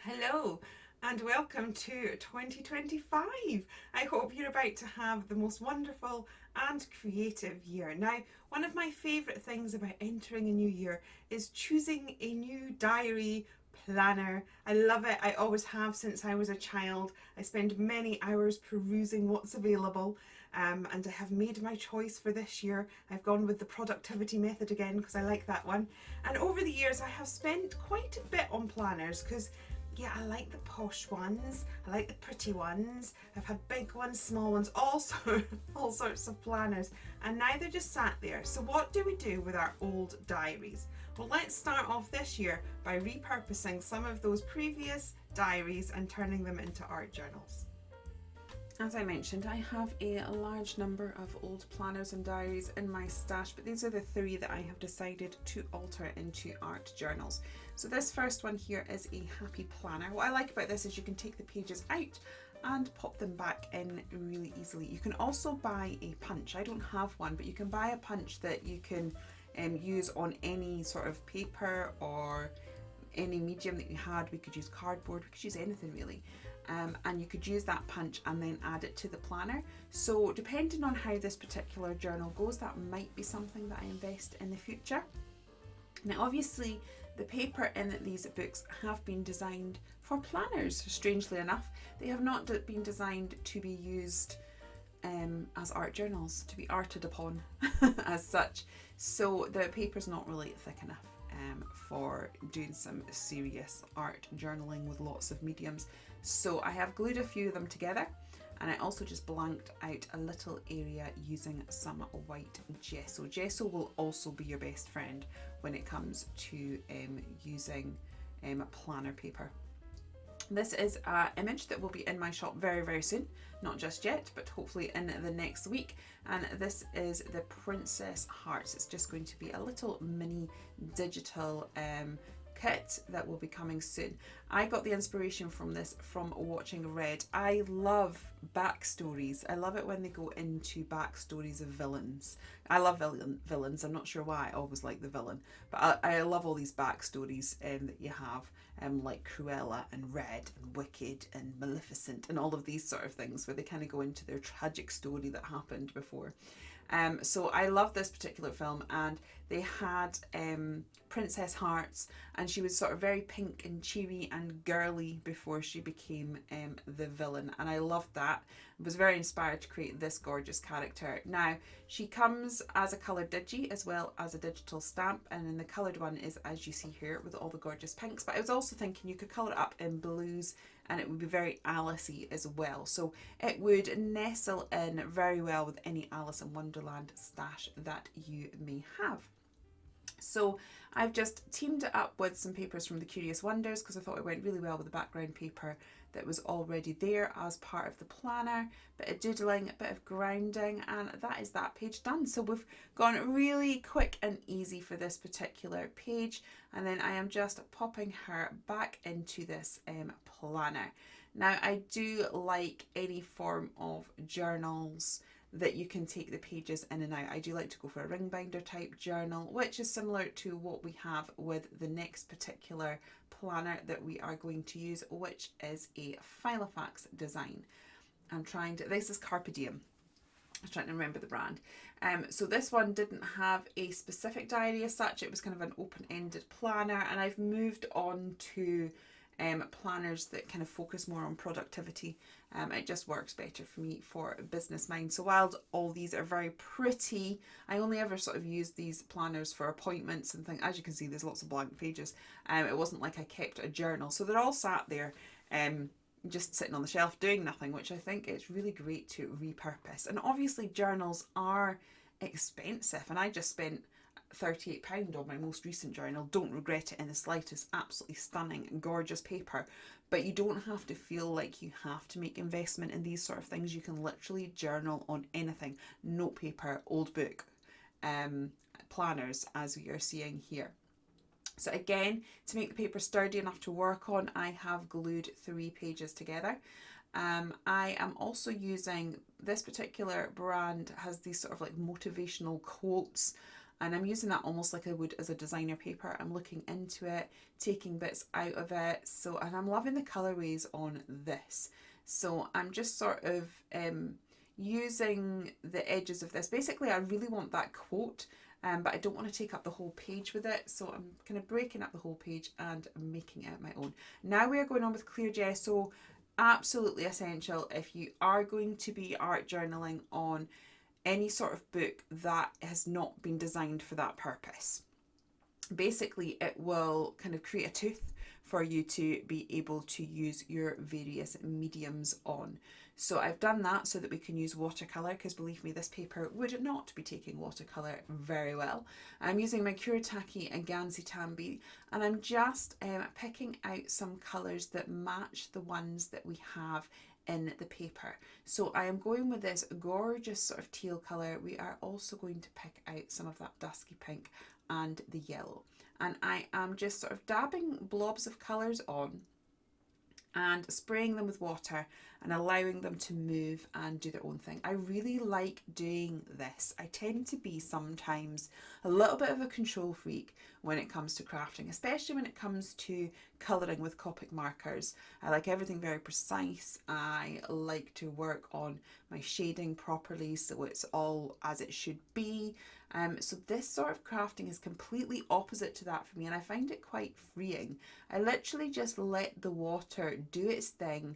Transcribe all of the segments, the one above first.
Hello and welcome to 2025. I hope you're about to have the most wonderful and creative year. Now, one of my favourite things about entering a new year is choosing a new diary planner. I love it. I always have since I was a child. I spend many hours perusing what's available. And I have made my choice for this year. I've gone with the productivity method again because I like that one. And over the years, I have spent quite a bit on planners because yeah, I like the posh ones. I like the pretty ones. I've had big ones, small ones, all sorts of planners. And now they're just sat there. So what do we do with our old diaries? Well, let's start off this year by repurposing some of those previous diaries and turning them into art journals. As I mentioned, I have a large number of old planners and diaries in my stash, but these are the three that I have decided to alter into art journals. So this first one here is a happy planner. What I like about this is you can take the pages out and pop them back in really easily. You can also buy a punch. I don't have one, but you can buy a punch that you can use on any sort of paper or any medium that you had. We could use cardboard, we could use anything really. And you could use that punch and then add it to the planner. So depending on how this particular journal goes, that might be something that I invest in the future. Now obviously the paper in these books have been designed for planners, strangely enough. They have not been designed to be used as art journals, to be arted upon as such. So the paper's not really thick enough for doing some serious art journaling with lots of mediums. So I have glued a few of them together, and I also just blanked out a little area using some white gesso. Gesso will also be your best friend when it comes to using planner paper. This is an image that will be in my shop very, very soon. Not just yet, but hopefully in the next week. And this is the Princess Hearts. It's just going to be a little mini digital kit that will be coming soon. I got the inspiration from this from watching Red. I love backstories. I love it when they go into backstories of villains. I love villains. I'm not sure why I always like the villain, but I love all these backstories that you have, like Cruella and Red and Wicked and Maleficent and all of these sort of things where they kind of go into their tragic story that happened before. So I love this particular film, and they had Princess Hearts, and she was sort of very pink and cheery and girly before she became the villain, and I loved that. I was very inspired to create this gorgeous character. Now she comes as a coloured digi as well as a digital stamp, and then the coloured one is as you see here with all the gorgeous pinks, but I was also thinking you could colour it up in blues and it would be very Alice-y as well. So it would nestle in very well with any Alice in Wonderland stash that you may have. So I've just teamed it up with some papers from the Curious Wonders because I thought it went really well with the background paper that was already there as part of the planner. Bit of doodling, a bit of grounding, and that is that page done. So we've gone really quick and easy for this particular page, and then I am just popping her back into this planner. Now I do like any form of journals that you can take the pages in and out. I do like to go for a ring binder type journal, which is similar to what we have with the next particular planner that we are going to use, which is a Filofax design. This is Carpa-Diam. I was trying to remember the brand. So this one didn't have a specific diary as such. It was kind of an open-ended planner, and I've moved on to planners that kind of focus more on productivity. It just works better for me for business mind. So while all these are very pretty, I only ever sort of use these planners for appointments and things. As you can see, there's lots of blank pages. It wasn't like I kept a journal. So they're all sat there just sitting on the shelf doing nothing, which I think is really great to repurpose. And obviously journals are expensive, and I just spent £38 on my most recent journal. Don't regret it in the slightest. Absolutely stunning and gorgeous paper, but you don't have to feel like you have to make investment in these sort of things. You can literally journal on anything. Note paper, old book, planners, as we are seeing here. So again, to make the paper sturdy enough to work on, I have glued 3 pages together. I am also using this particular brand, has these sort of like motivational quotes and I'm using that almost like I would as a designer paper. I'm looking into it, taking bits out of it. So, and I'm loving the colorways on this. So I'm just sort of using the edges of this. Basically, I really want that quote, but I don't want to take up the whole page with it. So I'm kind of breaking up the whole page and making it my own. Now we are going on with clear gesso. Absolutely essential if you are going to be art journaling on any sort of book that has not been designed for that purpose. Basically, it will kind of create a tooth for you to be able to use your various mediums on. So I've done that so that we can use watercolour, because believe me, this paper would not be taking watercolour very well. I'm using my Kuretake and Ganzi Tambi, and I'm just picking out some colours that match the ones that we have in the paper. So I am going with this gorgeous sort of teal colour. We are also going to pick out some of that dusky pink and the yellow. And I am just sort of dabbing blobs of colours on and spraying them with water and allowing them to move and do their own thing. I really like doing this. I tend to be sometimes a little bit of a control freak when it comes to crafting, especially when it comes to colouring with Copic markers. I like everything very precise. I like to work on my shading properly so it's all as it should be. So this sort of crafting is completely opposite to that for me, and I find it quite freeing. I literally just let the water do its thing.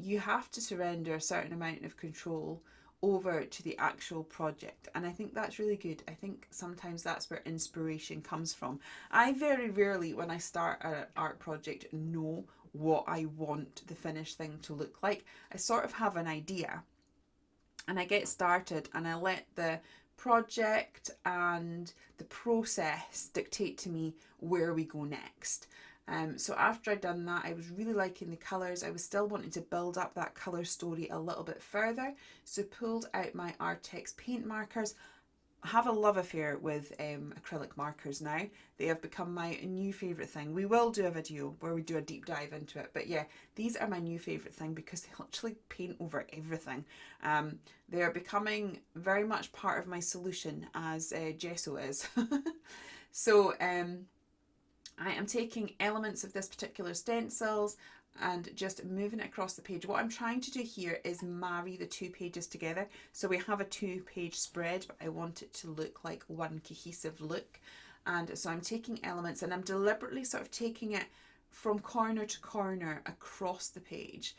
You have to surrender a certain amount of control over to the actual project, and I think that's really good. I think sometimes that's where inspiration comes from. I very rarely, when I start an art project, know what I want the finished thing to look like. I sort of have an idea and I get started and I let the project and the process dictate to me where we go next. So after I'd done that, I was really liking the colours. I was still wanting to build up that colour story a little bit further. So pulled out my Artex paint markers. I have a love affair with acrylic markers now. They have become my new favourite thing. We will do a video where we do a deep dive into it. But yeah, these are my new favourite thing because they literally paint over everything. They are becoming very much part of my solution as gesso is. So I am taking elements of this particular stencils and just moving it across the page. What I'm trying to do here is marry the two pages together. So we have a 2-page spread, but I want it to look like one cohesive look. And so I'm taking elements and I'm deliberately sort of taking it from corner to corner across the page.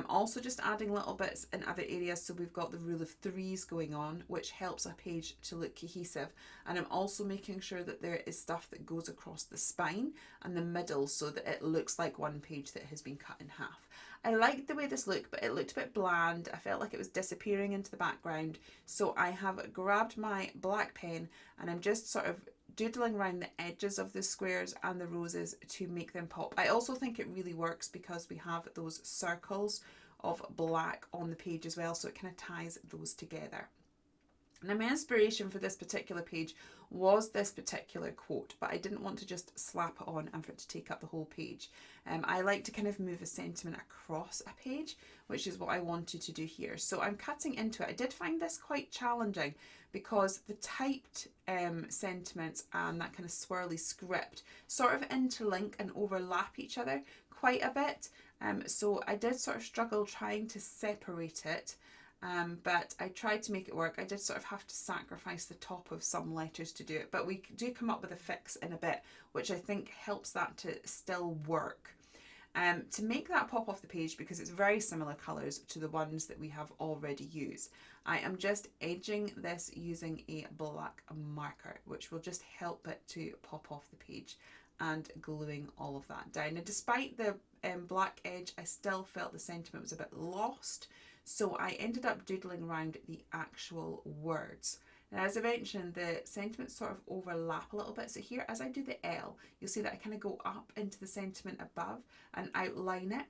Also just adding little bits in other areas, so we've got the rule of threes going on, which helps a page to look cohesive. And I'm also making sure that there is stuff that goes across the spine and the middle so that it looks like one page that has been cut in half. I liked the way this looked, but it looked a bit bland. I felt like it was disappearing into the background. So I have grabbed my black pen and I'm just sort of doodling around the edges of the squares and the roses to make them pop. I also think it really works because we have those circles of black on the page as well, so it kind of ties those together. Now my inspiration for this particular page was this particular quote, but I didn't want to just slap it on and for it to take up the whole page. I like to kind of move a sentiment across a page, which is what I wanted to do here. So I'm cutting into it. I did find this quite challenging because the typed sentiments and that kind of swirly script sort of interlink and overlap each other quite a bit. So I did sort of struggle trying to separate it. But I tried to make it work. I did sort of have to sacrifice the top of some letters to do it, but we do come up with a fix in a bit, which I think helps that to still work. To make that pop off the page, because it's very similar colours to the ones that we have already used, I am just edging this using a black marker, which will just help it to pop off the page, and gluing all of that down. Now, despite the black edge, I still felt the sentiment was a bit lost. So I ended up doodling around the actual words. Now, as I mentioned, the sentiments sort of overlap a little bit. So here, as I do the L, you'll see that I kind of go up into the sentiment above and outline it.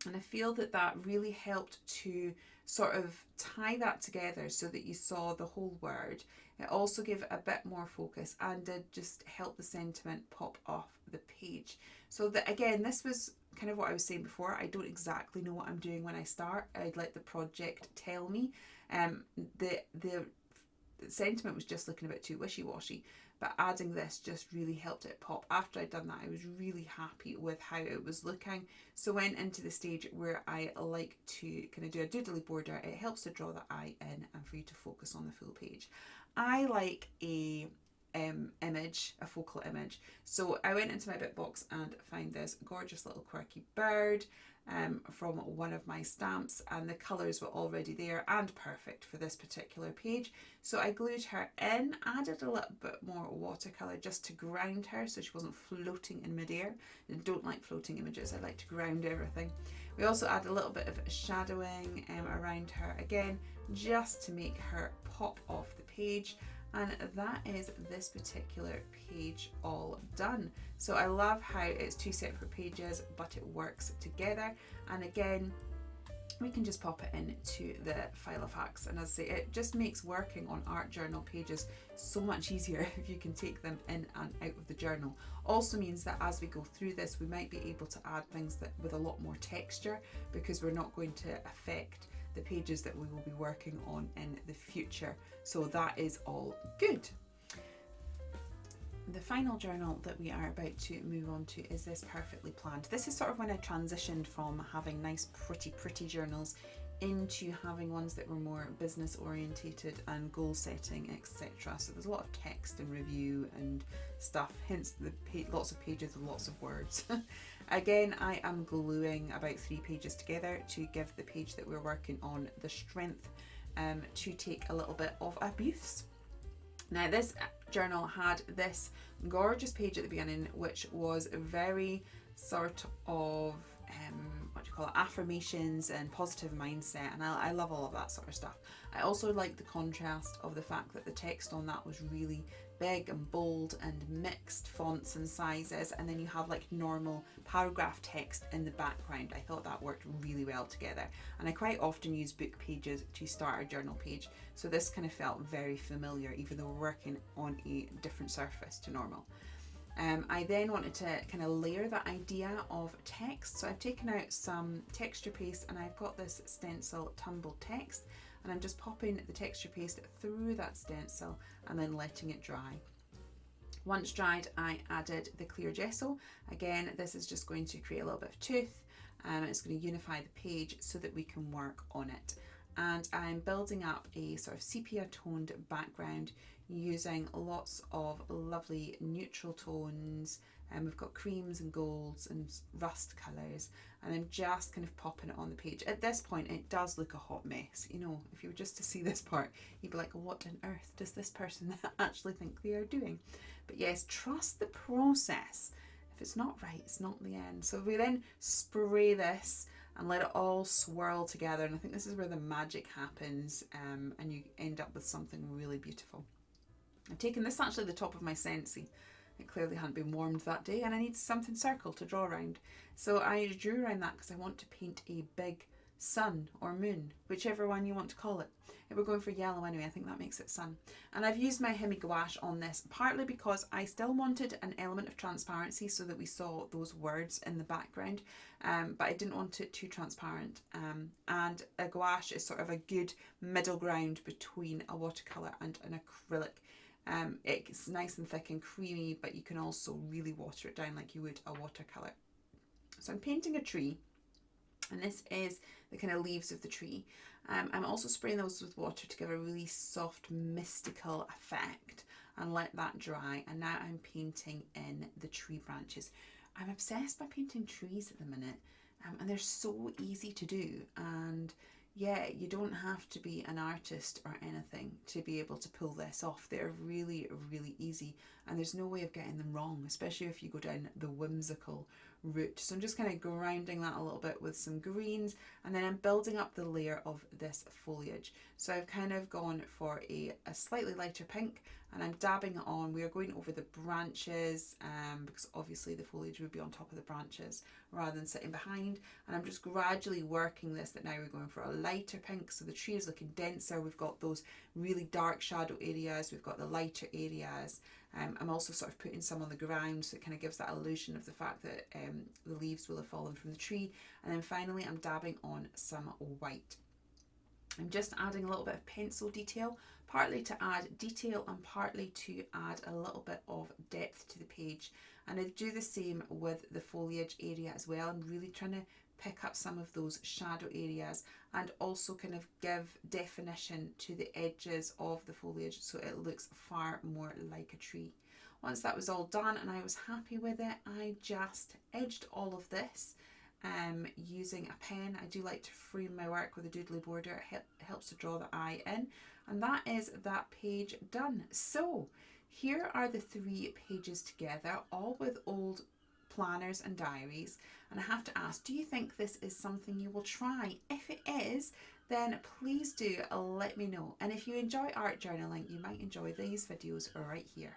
And I feel that that really helped to sort of tie that together so that you saw the whole word. It also gave it a bit more focus and did just help the sentiment pop off the page. So that, again, this was kind of what I was saying before. I don't exactly know what I'm doing when I start. I'd let the project tell me. The the sentiment was just looking a bit too wishy-washy, but adding this just really helped it pop. After I'd done that, I was really happy with how it was looking. So went into the stage where I like to kind of do a doodly border. It helps to draw the eye in and for you to focus on the full page. I like a focal image. So I went into my bit box and found this gorgeous little quirky bird from one of my stamps, and the colours were already there and perfect for this particular page. So I glued her in, added a little bit more watercolour just to ground her so she wasn't floating in midair. I don't like floating images, I like to ground everything. We also add a little bit of shadowing around her again, just to make her pop off the page. And that is this particular page all done. So I love how it's two separate pages, but it works together. And again, we can just pop it into the file of hacks. And as I say, it just makes working on art journal pages so much easier if you can take them in and out of the journal. Also means that as we go through this, we might be able to add things that with a lot more texture, because we're not going to affect the pages that we will be working on in the future. So that is all good. The final journal that we are about to move on to is this Perfectly Planned. This is sort of when I transitioned from having nice pretty journals into having ones that were more business orientated and goal setting, etc. So there's a lot of text and review and stuff, hence the lots of pages with lots of words. Again, I am gluing about 3 pages together to give the page that we're working on the strength to take a little bit of abuse. Now this journal had this gorgeous page at the beginning, which was very sort of affirmations and positive mindset, and I love all of that sort of stuff. I also like the contrast of the fact that the text on that was really big and bold and mixed fonts and sizes, and then you have like normal paragraph text in the background. I thought that worked really well together, and I quite often use book pages to start a journal page, so this kind of felt very familiar even though we're working on a different surface to normal. I then wanted to kind of layer that idea of text, so I've taken out some texture paste and I've got this stencil tumbled text, and I'm just popping the texture paste through that stencil and then letting it dry. Once dried, I added the clear gesso. Again, this is just going to create a little bit of tooth, and it's going to unify the page so that we can work on it. And I'm building up a sort of sepia toned background using lots of lovely neutral tones, and we've got creams and golds and rust colours, and I'm just kind of popping it on the page. At this point it does look a hot mess, you know, if you were just to see this part you'd be like, what on earth does this person actually think they are doing? But yes, trust the process. If it's not right, it's not the end. So we then spray this and let it all swirl together, and I think this is where the magic happens, and you end up with something really beautiful. I've taken this actually the top of my Scentsy. It clearly hadn't been warmed that day, and I need something circle to draw around. So I drew around that because I want to paint a big sun or moon, whichever one you want to call it. If we're going for yellow anyway, I think that makes it sun. And I've used my Hemi gouache on this partly because I still wanted an element of transparency so that we saw those words in the background, but I didn't want it too transparent. And a gouache is sort of a good middle ground between a watercolour and an acrylic. It's nice and thick and creamy, but you can also really water it down like you would a watercolour. So I'm painting a tree, and this is the kind of leaves of the tree. I'm also spraying those with water to give a really soft mystical effect and let that dry, and now I'm painting in the tree branches. I'm obsessed by painting trees at the minute, and they're so easy to do, and yeah, you don't have to be an artist or anything to be able to pull this off. They're really, really easy, and there's no way of getting them wrong, especially if you go down the whimsical route. So I'm just kind of grinding that a little bit with some greens, and then I'm building up the layer of this foliage. So I've kind of gone for a slightly lighter pink, and I'm dabbing it on. We are going over the branches, because obviously the foliage would be on top of the branches rather than sitting behind, and I'm just gradually working this, that now we're going for a lighter pink, so the tree is looking denser. We've got those really dark shadow areas, we've got the lighter areas. I'm also sort of putting some on the ground, so it kind of gives that illusion of the fact that the leaves will have fallen from the tree. And then finally I'm dabbing on some white. I'm just adding a little bit of pencil detail, partly to add detail and partly to add a little bit of depth to the page. And I do the same with the foliage area as well. I'm really trying to pick up some of those shadow areas and also kind of give definition to the edges of the foliage so it looks far more like a tree. Once that was all done and I was happy with it, I just edged all of this using a pen. I do like to frame my work with a doodly border. It helps to draw the eye in. And that is that page done. So here are the 3 pages together, all with old planners and diaries. And I have to ask, do you think this is something you will try? If it is, then please do let me know. And if you enjoy art journaling, you might enjoy these videos right here.